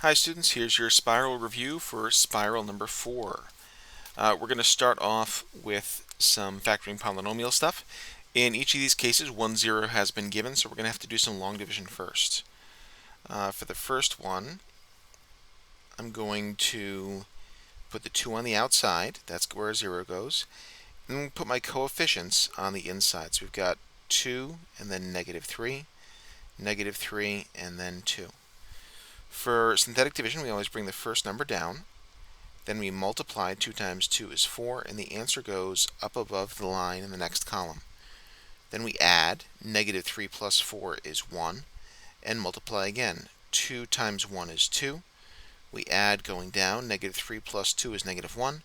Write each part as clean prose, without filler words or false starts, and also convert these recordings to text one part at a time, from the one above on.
Hi students, here's your spiral review for spiral number 4. We're going to start off with some factoring polynomial stuff. In each of these cases, 1, 0 has been given, so we're going to have to do some long division first. For the first one, I'm going to put the 2 on the outside, that's where 0 goes, and then put my coefficients on the inside. So we've got 2 and then -3, -3, and then 2. For synthetic division, we always bring the first number down. Then we multiply. 2 times 2 is 4, and the answer goes up above the line in the next column. Then we add. -3 plus 4 is 1, and multiply again. 2 times 1 is 2. We add going down. -3 plus 2 is -1.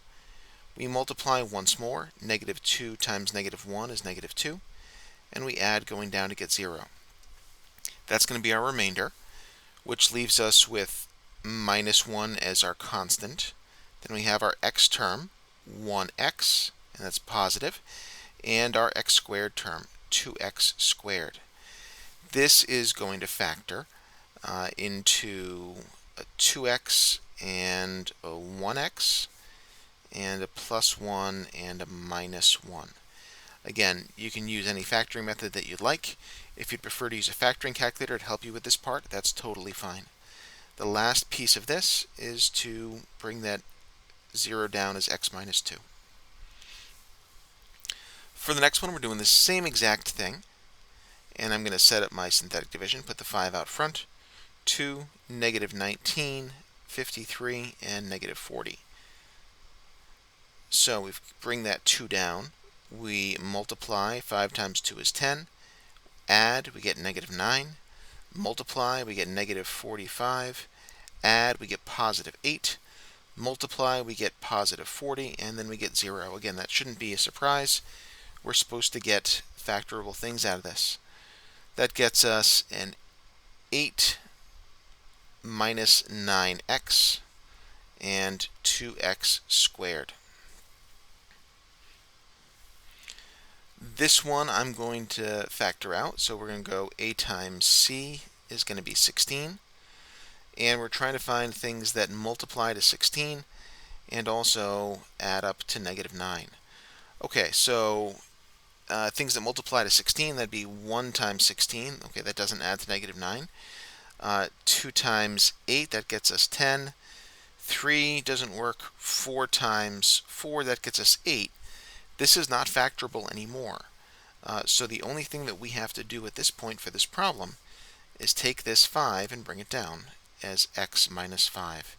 We multiply once more. -2 times -1 is -2. And we add going down to get 0. That's going to be our remainder, which leaves us with -1 as our constant. Then we have our x term, 1x, and that's positive, and our x squared term, 2x squared. This is going to factor into a 2x and a 1x, and a +1 and a -1. Again, you can use any factoring method that you'd like. If you'd prefer to use a factoring calculator to help you with this part, that's totally fine. The last piece of this is to bring that 0 down as x minus 2. For the next one, we're doing the same exact thing, and I'm going to set up my synthetic division, put the 5 out front, 2, -19, 53, and -40. So we bring that 2 down. We multiply. 5 times 2 is 10. Add, we get -9. Multiply, we get -45. Add, we get +8. Multiply, we get +40, and then we get 0. Again, that shouldn't be a surprise. We're supposed to get factorable things out of this. That gets us an 8 minus 9x and 2x squared. This one I'm going to factor out, so we're going to go a times c is going to be 16. And we're trying to find things that multiply to 16 and also add up to -9. Okay, so things that multiply to 16, that'd be 1 times 16. Okay, that doesn't add to -9. 2 times 8, that gets us 10. 3 doesn't work. 4 times 4, that gets us 8. This is not factorable anymore. So the only thing that we have to do at this point for this problem is take this 5 and bring it down as x minus 5.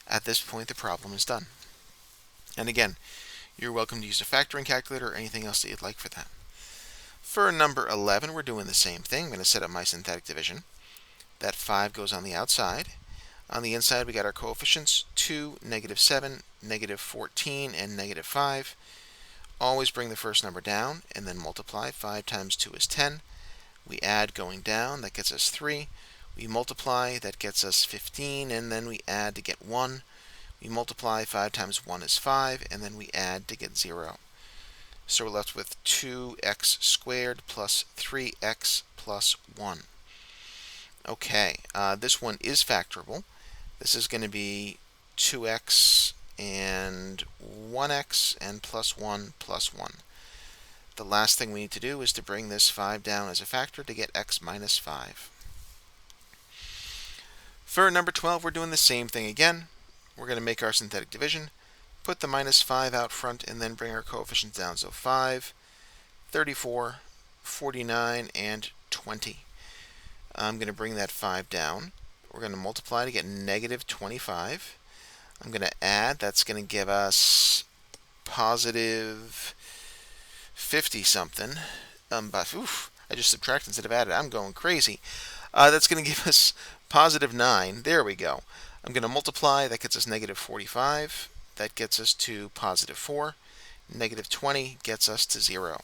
At this point, the problem is done. And again, you're welcome to use a factoring calculator or anything else that you'd like for that. For number 11, we're doing the same thing. I'm going to set up my synthetic division. That 5 goes on the outside. On the inside, we got our coefficients, 2, -7, -14, and -5. Always bring the first number down and then multiply. 5 times 2 is 10. We add going down, that gets us 3. We multiply, that gets us 15, and then we add to get 1. We multiply. 5 times 1 is 5, and then we add to get 0. So we're left with 2x squared plus 3x plus 1. Okay, this one is factorable. This is going to be 2x and 1x and +1 plus 1. The last thing we need to do is to bring this 5 down as a factor to get x minus 5. For number 12, we're doing the same thing again. We're going to make our synthetic division, put the -5 out front, and then bring our coefficients down. So 5, 34, 49, and 20. I'm going to bring that 5 down. We're going to multiply to get -25. I'm going to add. That's going to give us positive 50-something. But I just subtracted instead of added. I'm going crazy. That's going to give us positive 9. There we go. I'm going to multiply. That gets us -45. That gets us to positive 4. -20 gets us to 0.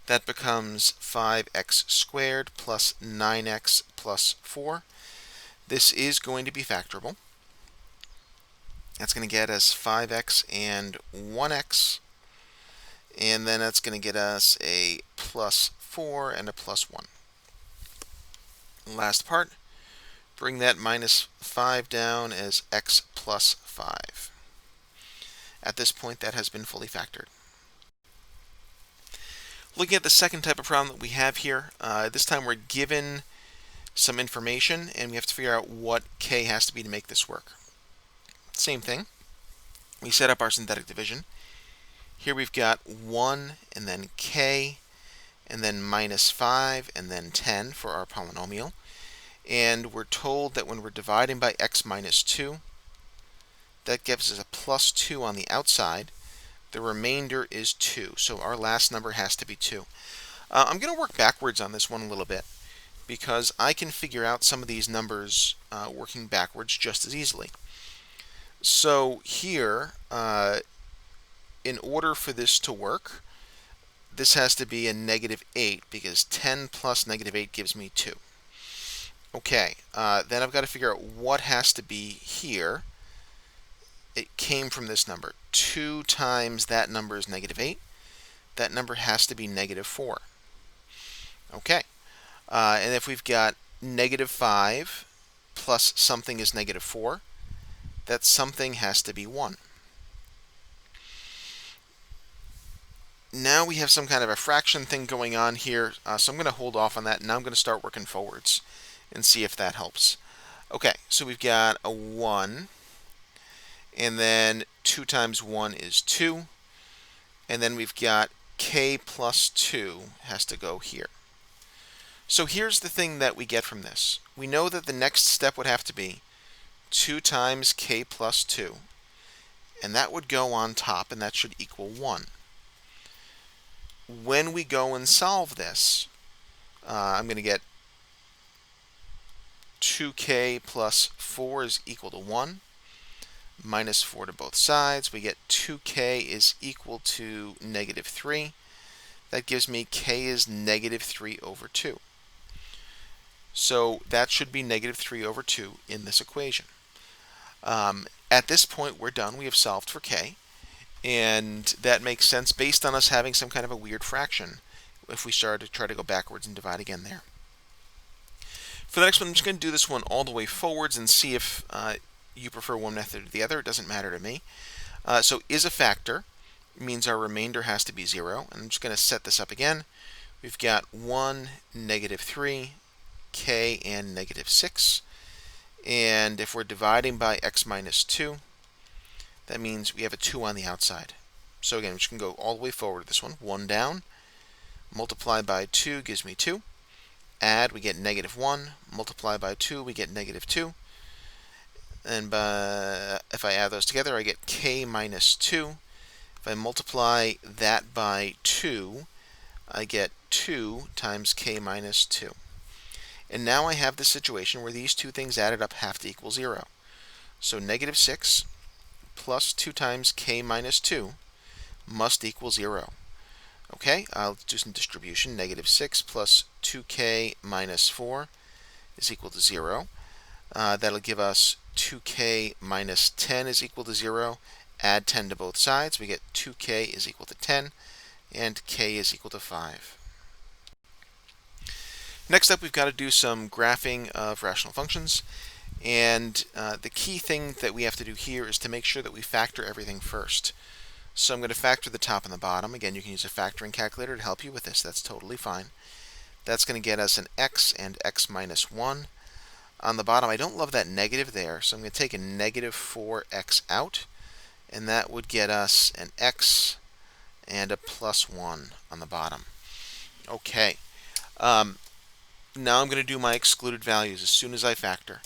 That becomes 5x squared plus 9x plus 4. This is going to be factorable. That's going to get us 5x and 1x. And then that's going to get us a +4 and a +1. Last part, bring that minus 5 down as x plus 5. At this point, that has been fully factored. Looking at the second type of problem that we have here, this time we're given some information and we have to figure out what k has to be to make this work. Same thing. We set up our synthetic division. Here we've got 1 and then k and then minus 5 and then 10 for our polynomial. And we're told that when we're dividing by x minus 2, that gives us a plus 2 on the outside. The remainder is 2, so our last number has to be 2. I'm going to work backwards on this one a little bit because I can figure out some of these numbers working backwards just as easily. So here, in order for this to work, this has to be a negative 8 because 10 plus negative 8 gives me 2. Okay, then I've got to figure out what has to be here. It came from this number. 2 times that number is negative 8. That number has to be negative 4. Okay, and if we've got negative 5 plus something is negative 4, that something has to be 1. Now we have some kind of a fraction thing going on here, so I'm going to hold off on that. Now I'm going to start working forwards and see if that helps. Okay, so we've got a 1, and then 2 times 1 is 2, and then we've got k plus 2 has to go here. So here's the thing that we get from this. We know that the next step would have to be 2 times k plus 2, and that would go on top, and that should equal 1. When we go and solve this, I'm going to get 2k plus 4 is equal to 1, minus 4 to both sides. We get 2k is equal to negative 3. That gives me k is negative 3 over 2. So that should be negative 3 over 2 in this equation. At this point, we're done. We have solved for k. And that makes sense based on us having some kind of a weird fraction if we started to try to go backwards and divide again there. For the next one, I'm just going to do this one all the way forwards and see if you prefer one method or the other. It doesn't matter to me. So is a factor means our remainder has to be 0. And I'm just going to set this up again. We've got 1, negative 3, k, and negative 6. And if we're dividing by x minus 2, that means we have a 2 on the outside. So again, we can go all the way forward with this one. 1 down, multiply by 2 gives me 2. Add, we get negative 1. Multiply by 2, we get negative 2. And if I add those together, I get k minus 2. If I multiply that by 2, I get 2 times k minus 2. And now I have this situation where these two things added up have to equal 0. So negative 6 plus 2 times k minus 2 must equal 0. Okay, I'll do some distribution. Negative 6 plus 2k minus 4 is equal to 0. That'll give us 2k minus 10 is equal to 0. Add 10 to both sides. We get 2k is equal to 10, and k is equal to 5. Next up, we've got to do some graphing of rational functions. And the key thing that we have to do here is to make sure that we factor everything first. So I'm going to factor the top and the bottom. Again, you can use a factoring calculator to help you with this. That's totally fine. That's going to get us an x and x minus 1. On the bottom, I don't love that negative there, so I'm going to take a negative 4x out. And that would get us an x and a plus 1 on the bottom. Okay. Now I'm going to do my excluded values as soon as I factor.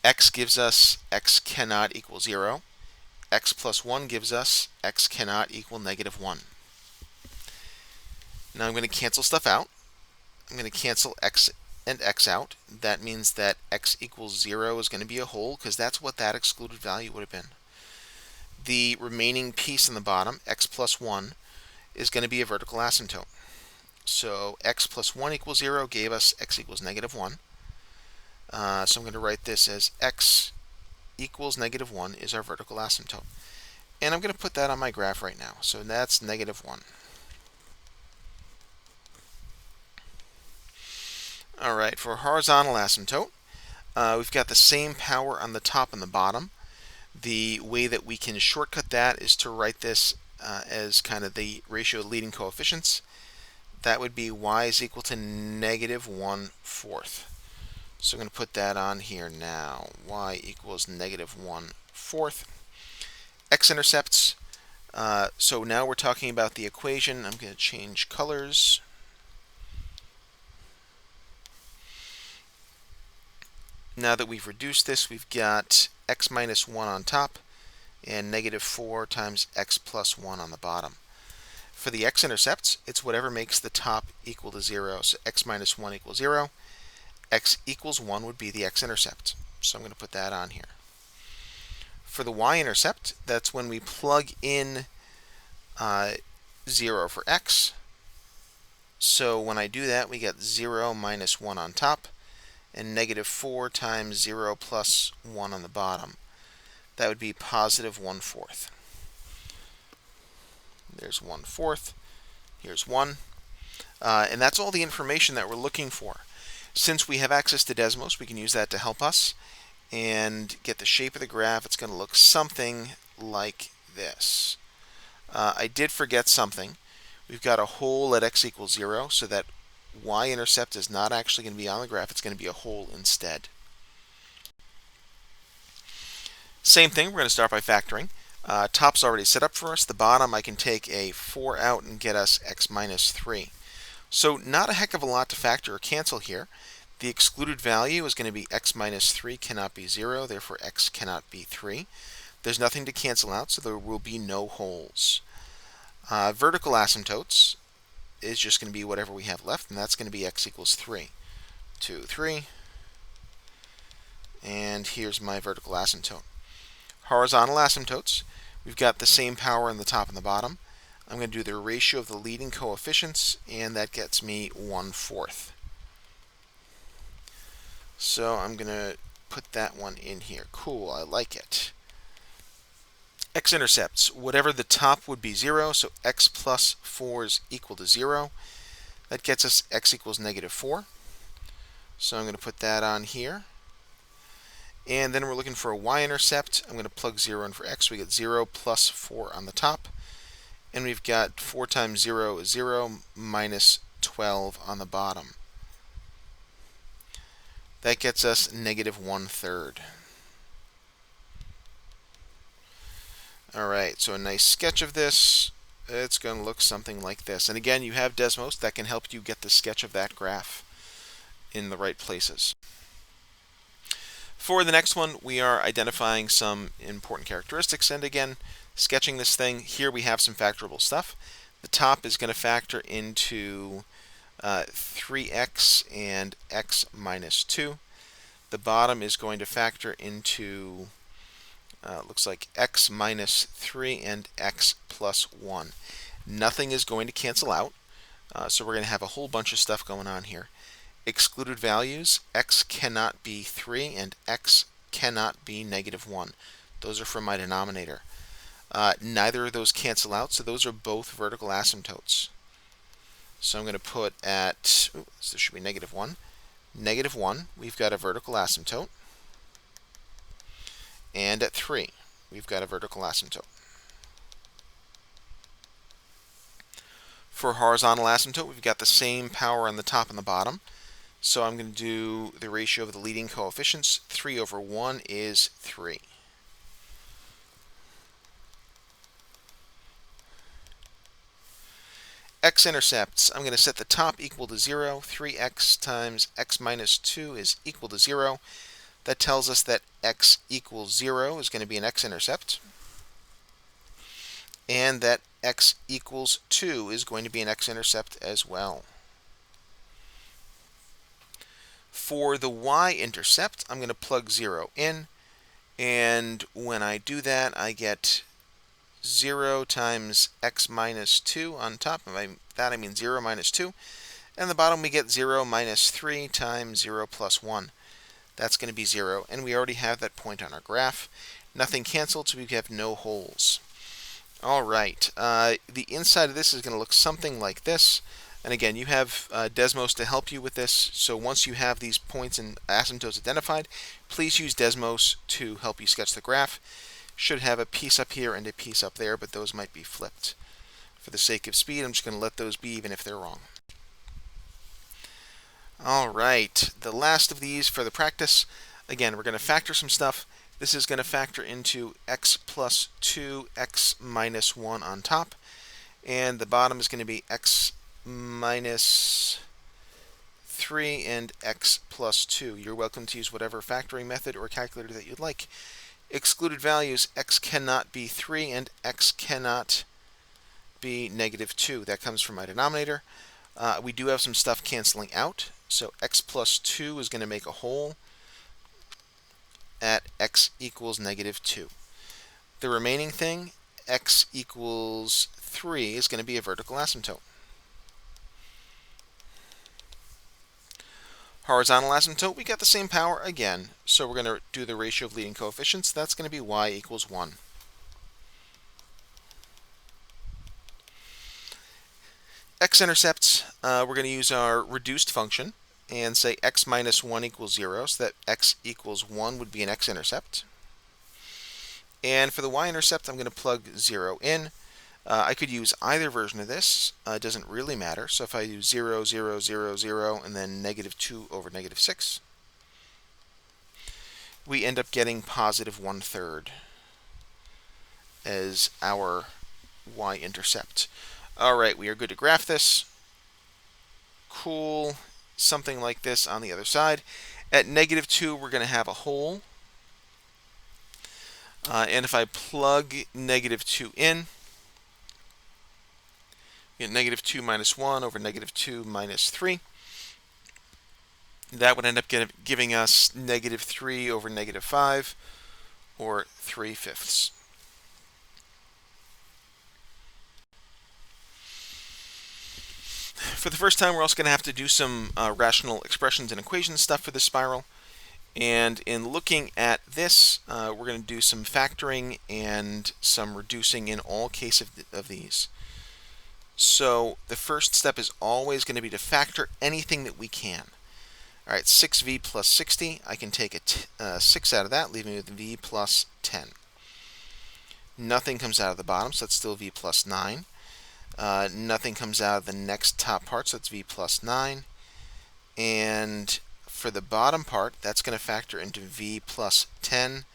X gives us x cannot equal 0. X plus 1 gives us x cannot equal negative 1. Now I'm going to cancel stuff out. I'm going to cancel x and x out. That means that x equals 0 is going to be a whole because that's what that excluded value would have been. The remaining piece in the bottom, x plus 1, is going to be a vertical asymptote. So x plus 1 equals 0 gave us x equals negative 1. So I'm going to write this as x equals negative 1 is our vertical asymptote. And I'm going to put that on my graph right now. So that's negative 1. All right, for horizontal asymptote, We've got the same power on the top and the bottom. The way that we can shortcut that is to write this as kind of the ratio of leading coefficients. That would be y is equal to negative 1/4. So I'm going to put that on here now. Y equals negative 1/4. X-intercepts. So now we're talking about the equation. I'm going to change colors. Now that we've reduced this, we've got x minus 1 on top and negative 4 times x plus 1 on the bottom. For the x-intercepts, it's whatever makes the top equal to 0. So x minus 1 equals 0. X equals 1 would be the x-intercept. So I'm going to put that on here. For the y-intercept, that's when we plug in 0 for x. So when I do that, we get 0 minus 1 on top and negative 4 times 0 plus 1 on the bottom. That would be positive 1/4. There's 1/4. Here's 1. And that's all the information that we're looking for. Since we have access to Desmos, we can use that to help us and get the shape of the graph. It's going to look something like this. I did forget something. We've got a hole at x equals 0, so that y-intercept is not actually going to be on the graph. It's going to be a hole instead. Same thing, we're going to start by factoring. Top's already set up for us. The bottom, I can take a 4 out and get us x minus 3. So not a heck of a lot to factor or cancel here. The excluded value is going to be x minus 3 cannot be 0, therefore x cannot be 3. There's nothing to cancel out, so there will be no holes. Vertical asymptotes is just going to be whatever we have left, and that's going to be x equals 3. 2, 3. And here's my vertical asymptote. Horizontal asymptotes, we've got the same power in the top and the bottom. I'm going to do the ratio of the leading coefficients, and that gets me 1/4. So I'm going to put that one in here. Cool, I like it. X-intercepts, whatever the top would be 0, so x plus 4 is equal to 0. That gets us x equals negative 4. So I'm going to put that on here. And then we're looking for a y-intercept. I'm going to plug 0 in for x. We get 0 plus 4 on the top. And we've got 4 times 0 is 0 minus 12 on the bottom. That gets us negative 1/3. Alright, so a nice sketch of this. It's going to look something like this. And again, you have Desmos that can help you get the sketch of that graph in the right places. For the next one, we are identifying some important characteristics, and again, sketching this thing. Here we have some factorable stuff. The top is going to factor into 3x and x minus 2. The bottom is going to factor into, looks like x minus 3 and x plus 1. Nothing is going to cancel out, so we're going to have a whole bunch of stuff going on here. Excluded values, x cannot be 3 and x cannot be negative 1. Those are from my denominator. Neither of those cancel out, so those are both vertical asymptotes. So I'm going to put at, so this should be negative 1. Negative 1, we've got a vertical asymptote. And at 3, we've got a vertical asymptote. For horizontal asymptote, we've got the same power on the top and the bottom. So I'm going to do the ratio of the leading coefficients. 3 over 1 is 3. X-intercepts, I'm going to set the top equal to 0. 3x times x minus 2 is equal to 0. That tells us that x equals 0 is going to be an x-intercept. And that x equals 2 is going to be an x-intercept as well. For the y-intercept, I'm going to plug 0 in, and when I do that, I get 0 times x minus 2 on top. By that I mean 0 minus 2. And the bottom we get 0 minus 3 times 0 plus 1. That's going to be 0, and we already have that point on our graph. Nothing canceled, so we have no holes. All right, the inside of this is going to look something like this. And again, you have Desmos to help you with this, so once you have these points and asymptotes identified, please use Desmos to help you sketch the graph. Should have a piece up here and a piece up there, but those might be flipped. For the sake of speed, I'm just going to let those be even if they're wrong. All right, the last of these for the practice. Again, we're going to factor some stuff. This is going to factor into x plus 2, x minus 1 on top. And the bottom is going to be x minus 3 and x plus 2. You're welcome to use whatever factoring method or calculator that you'd like. Excluded values, x cannot be 3 and x cannot be negative 2. That comes from my denominator. We do have some stuff canceling out, so x plus 2 is going to make a whole at x equals negative 2. The remaining thing, x equals 3, is going to be a vertical asymptote. Horizontal asymptote, we got the same power again, so we're going to do the ratio of leading coefficients. That's going to be y equals 1. X-intercepts, we're going to use our reduced function and say x minus 1 equals 0, so that x equals 1 would be an x-intercept. And for the y-intercept, I'm going to plug 0 in. I could use either version of this. It doesn't really matter. So if I do 0, 0, 0, 0, and then negative 2 over negative 6, we end up getting positive 1/3 as our y-intercept. All right, we are good to graph this. Cool. Something like this on the other side. At negative 2, we're going to have a hole. And if I plug negative 2 in, we get negative 2 minus 1 over negative 2 minus 3. That would end up giving us negative 3 over negative 5, or 3/5. For the first time, we're also going to have to do some rational expressions and equations stuff for this spiral. And in looking at this, we're going to do some factoring and some reducing in all cases of these. So the first step is always going to be to factor anything that we can. All right, 6v plus 60, I can take a 6 out of that, leaving me with v plus 10. Nothing comes out of the bottom, so that's still v plus 9. Nothing comes out of the next top part, so that's v plus 9. And for the bottom part, that's going to factor into v plus 10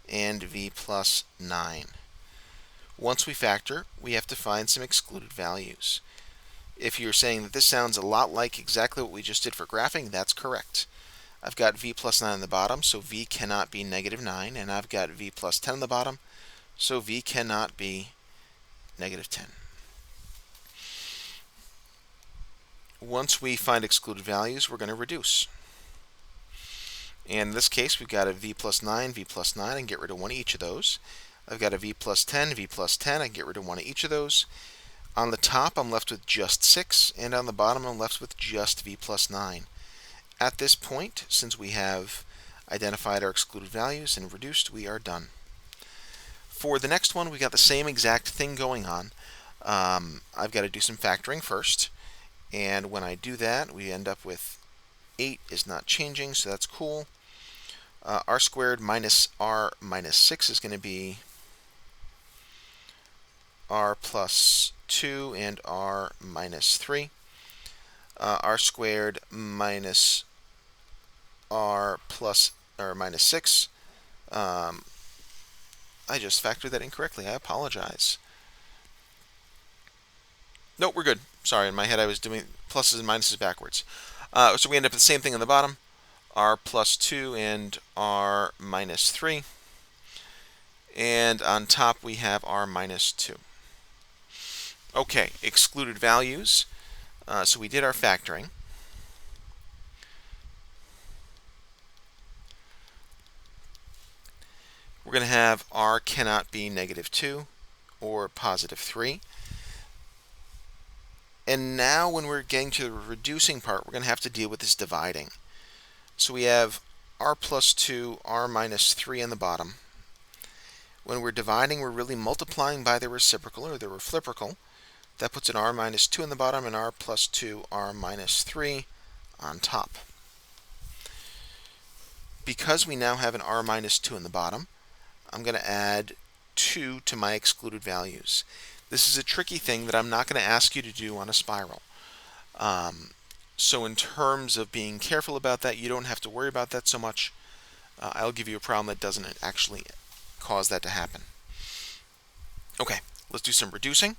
and v plus 9. Once we factor, we have to find some excluded values. If you're saying that this sounds a lot like exactly what we just did for graphing, that's correct. I've got v plus 9 on the bottom, so v cannot be negative 9, and I've got v plus 10 on the bottom, so v cannot be negative 10. Once we find excluded values, we're going to reduce. And in this case, we've got a v plus 9, v plus 9, and get rid of one of each of those. I've got a v plus 10, v plus 10, I can get rid of one of each of those. On the top, I'm left with just 6, and on the bottom, I'm left with just v plus 9. At this point, since we have identified our excluded values and reduced, we are done. For the next one, we got the same exact thing going on. I've got to do some factoring first. And when I do that, we end up with 8 is not changing, so that's cool. R squared minus r minus 6 is going to be r plus 2 and r minus 3. R squared minus r plus or minus 6. I just factored that incorrectly. I apologize. Nope, we're good. Sorry, in my head I was doing pluses and minuses backwards. So we end up with the same thing on the bottom, r plus 2 and r minus 3. And on top we have r minus 2. Okay, excluded values. So we did our factoring. We're going to have r cannot be negative 2 or positive 3. And now when we're getting to the reducing part, we're going to have to deal with this dividing. So we have r plus 2, r minus 3 on the bottom. When we're dividing, we're really multiplying by the reciprocal or the reciprocal. That puts an r minus 2 in the bottom and r plus 2, r minus 3 on top. Because we now have an r minus 2 in the bottom, I'm going to add 2 to my excluded values. This is a tricky thing that I'm not going to ask you to do on a spiral. So in terms of being careful about that, you don't have to worry about that so much. I'll give you a problem that doesn't actually cause that to happen. Okay, let's do some reducing.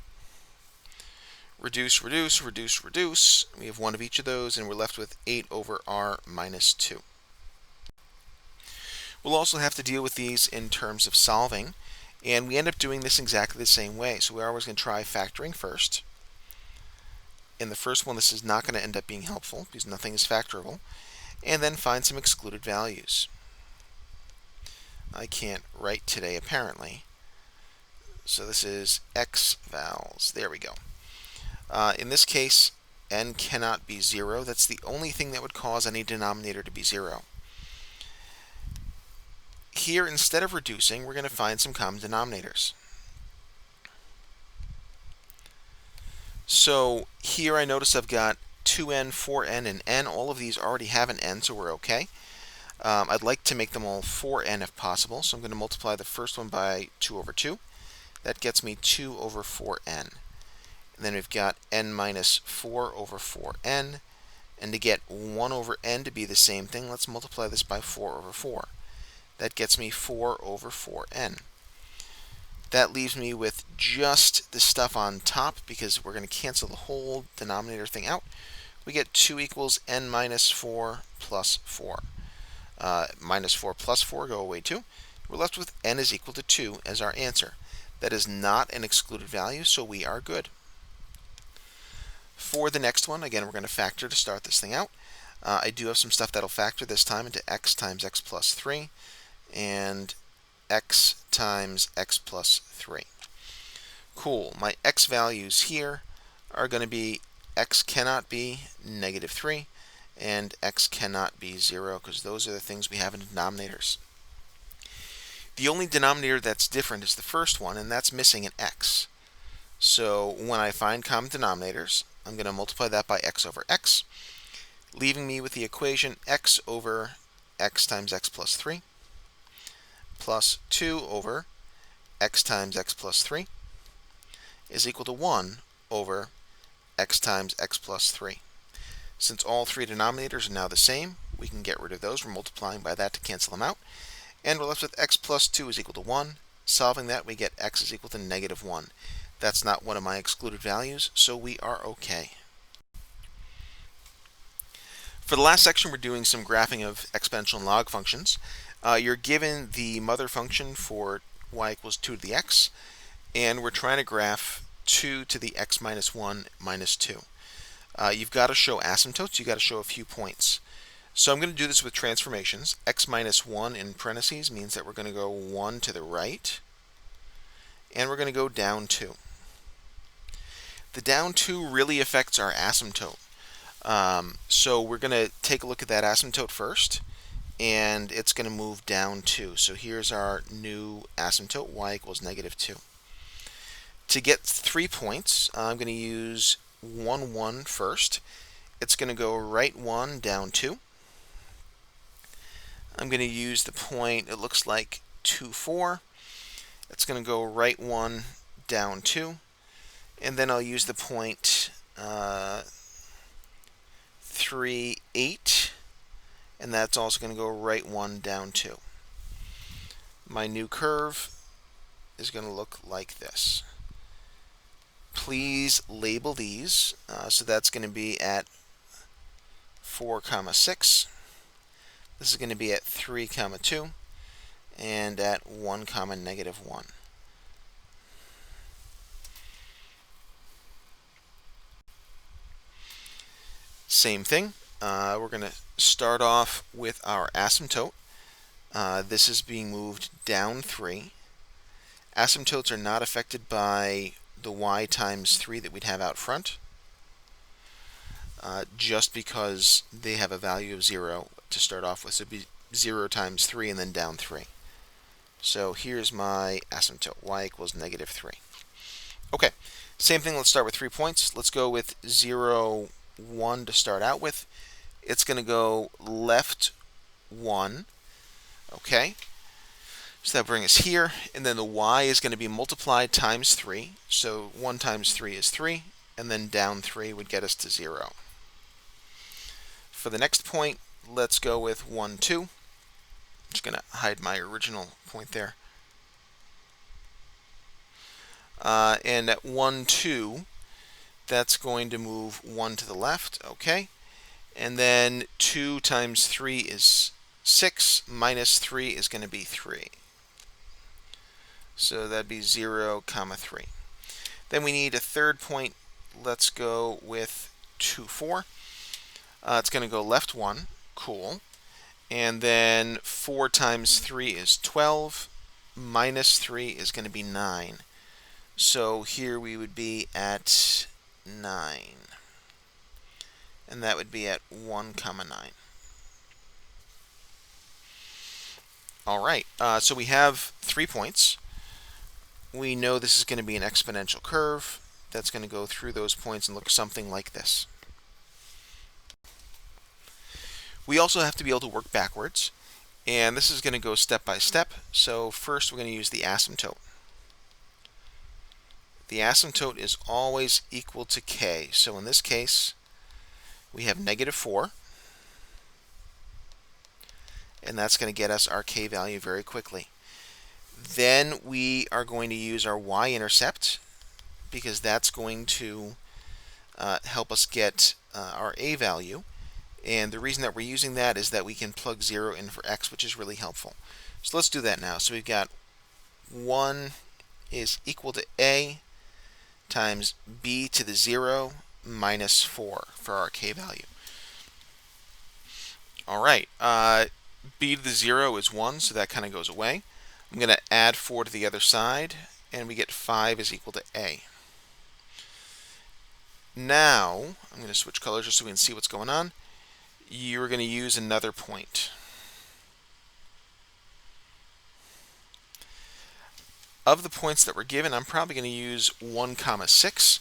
Reduce, reduce, reduce, reduce. We have one of each of those, and we're left with 8 over r minus 2. We'll also have to deal with these in terms of solving, and we end up doing this exactly the same way. So we're always going to try factoring first. In the first one, this is not going to end up being helpful because nothing is factorable. And then find some excluded values. I can't write today, apparently. So this is x vals. There we go. In this case, n cannot be 0. That's the only thing that would cause any denominator to be 0. Here, instead of reducing, we're going to find some common denominators. So here I notice I've got 2n, 4n, and n. All of these already have an n, so we're okay. I'd like to make them all 4n if possible, so I'm going to multiply the first one by 2 over 2. That gets me 2 over 4n. And then we've got n minus 4 over 4n. And to get 1 over n to be the same thing, let's multiply this by 4 over 4. That gets me 4 over 4n. That leaves me with just the stuff on top because we're going to cancel the whole denominator thing out. We get 2 equals n minus 4 plus 4. Minus 4 plus 4 go away too. We're left with n is equal to 2 as our answer. That is not an excluded value, so we are good. For the next one, again, we're going to factor to start this thing out. I do have some stuff that'll factor this time into x times x plus 3 and x times x plus 3. Cool. My x values here are going to be x cannot be negative 3 and x cannot be 0 because those are the things we have in denominators. The only denominator that's different is the first one, and that's missing an x. So when I find common denominators, I'm going to multiply that by x over x, leaving me with the equation x over x times x plus 3 plus 2 over x times x plus 3 is equal to 1 over x times x plus 3. Since all three denominators are now the same, we can get rid of those. We're multiplying by that to cancel them out. And we're left with x plus 2 is equal to 1. Solving that, we get x is equal to negative 1. That's not one of my excluded values, so we are okay. For the last section, we're doing some graphing of exponential and log functions. You're given the mother function for y equals 2 to the x, and we're trying to graph 2 to the x minus 1 minus 2. You've got to show asymptotes. You've got to show a few points. So I'm going to do this with transformations. X minus 1 in parentheses means that we're going to go 1 to the right, and we're going to go down 2. The down 2 really affects our asymptote. So we're going to take a look at that asymptote first, and it's going to move down 2. So here's our new asymptote, y equals negative 2. To get 3 points, I'm going to use 1, 1 first. It's going to go right 1, down 2. I'm going to use the point, it looks like 2, 4. It's going to go right 1, down 2. And then I'll use the point 3, 8. And that's also going to go right 1, down 2. My new curve is going to look like this. Please label these. So that's going to be at 4, 6. This is going to be at 3, 2, and at 1, negative 1. Same thing. We're going to start off with our asymptote. This is being moved down 3. Asymptotes are not affected by the y times 3 that we'd have out front, just because they have a value of 0 to start off with. So it'd be 0 times 3 and then down 3. So here's my asymptote, y equals negative 3. Okay, same thing, let's start with 3 points. Let's go with 0, 1 to start out with. It's going to go left 1, okay? So that brings us here, and then the y is going to be multiplied times 3. So 1 times 3 is 3, and then down 3 would get us to 0. For the next point, let's go with 1, 2. I'm just going to hide my original point there. And at 1, 2, that's going to move 1 to the left, okay? And then 2 times 3 is 6, minus 3 is going to be 3. So that'd be 0, 3. Then we need a third point. Let's go with 2, 4. It's going to go left 1, cool. And then 4 times 3 is 12, minus 3 is going to be 9. So here we would be at 9. And that would be at 1, 9. All right, so we have 3 points. We know this is going to be an exponential curve that's going to go through those points and look something like this. We also have to be able to work backwards, and this is going to go step by step. So first we're going to use the asymptote. The asymptote is always equal to k. So in this case, we have -4, and that's going to get us our k value very quickly. Then we are going to use our y-intercept, because that's going to help us get our a value. And the reason that we're using that is that we can plug 0 in for x, which is really helpful. So let's do that now. So we've got 1 is equal to a times b to the 0 minus 4 for our k value. All right, b to the 0 is 1, so that kind of goes away. I'm going to add 4 to the other side, and we get 5 is equal to a. Now, I'm going to switch colors just so we can see what's going on. You're going to use another point. Of the points that were given, I'm probably going to use 1, 6,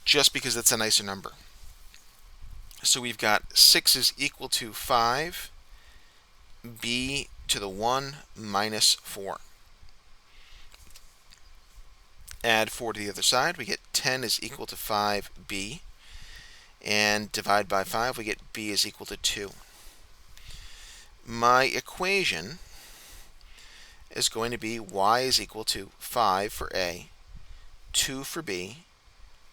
just because it's a nicer number. So we've got 6 is equal to 5, b to the 1 minus 4. Add 4 to the other side, we get 10 is equal to 5b. And divide by 5, we get b is equal to 2. My equation is going to be y is equal to 5 for a, 2 for b,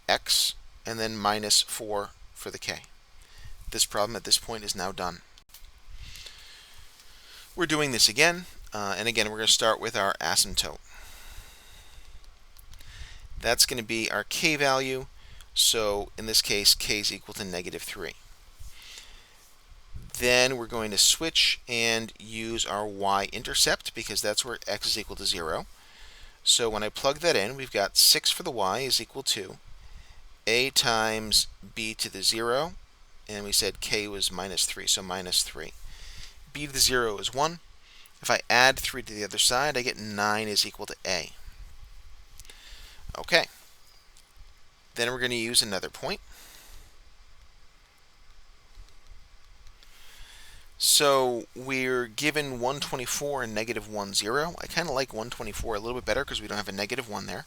x, and then minus 4 for the k. This problem at this point is now done. We're doing this again, and again we're going to start with our asymptote. That's going to be our k value. So in this case, k is equal to -3. Then we're going to switch and use our y-intercept, because that's where x is equal to 0. So when I plug that in, we've got 6 for the y is equal to a times b to the 0, and we said k was -3, so -3. b to the 0 is 1. If I add 3 to the other side, I get 9 is equal to a. Okay. Then we're going to use another point. So we're given 124 and -10. I kind of like 124 a little bit better because we don't have a -1 there.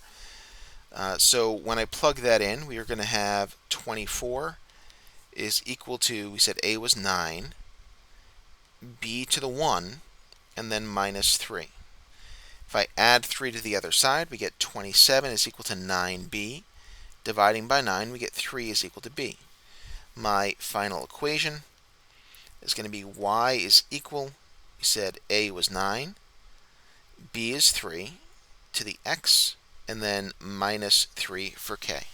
So when I plug that in, we are going to have 24 is equal to, we said a was 9, b to the 1, and then -3. If I add 3 to the other side, we get 27 is equal to 9b. Dividing by 9, we get 3 is equal to b. My final equation is going to be y is equal, we said a was 9, b is 3, to the x, and then -3 for k.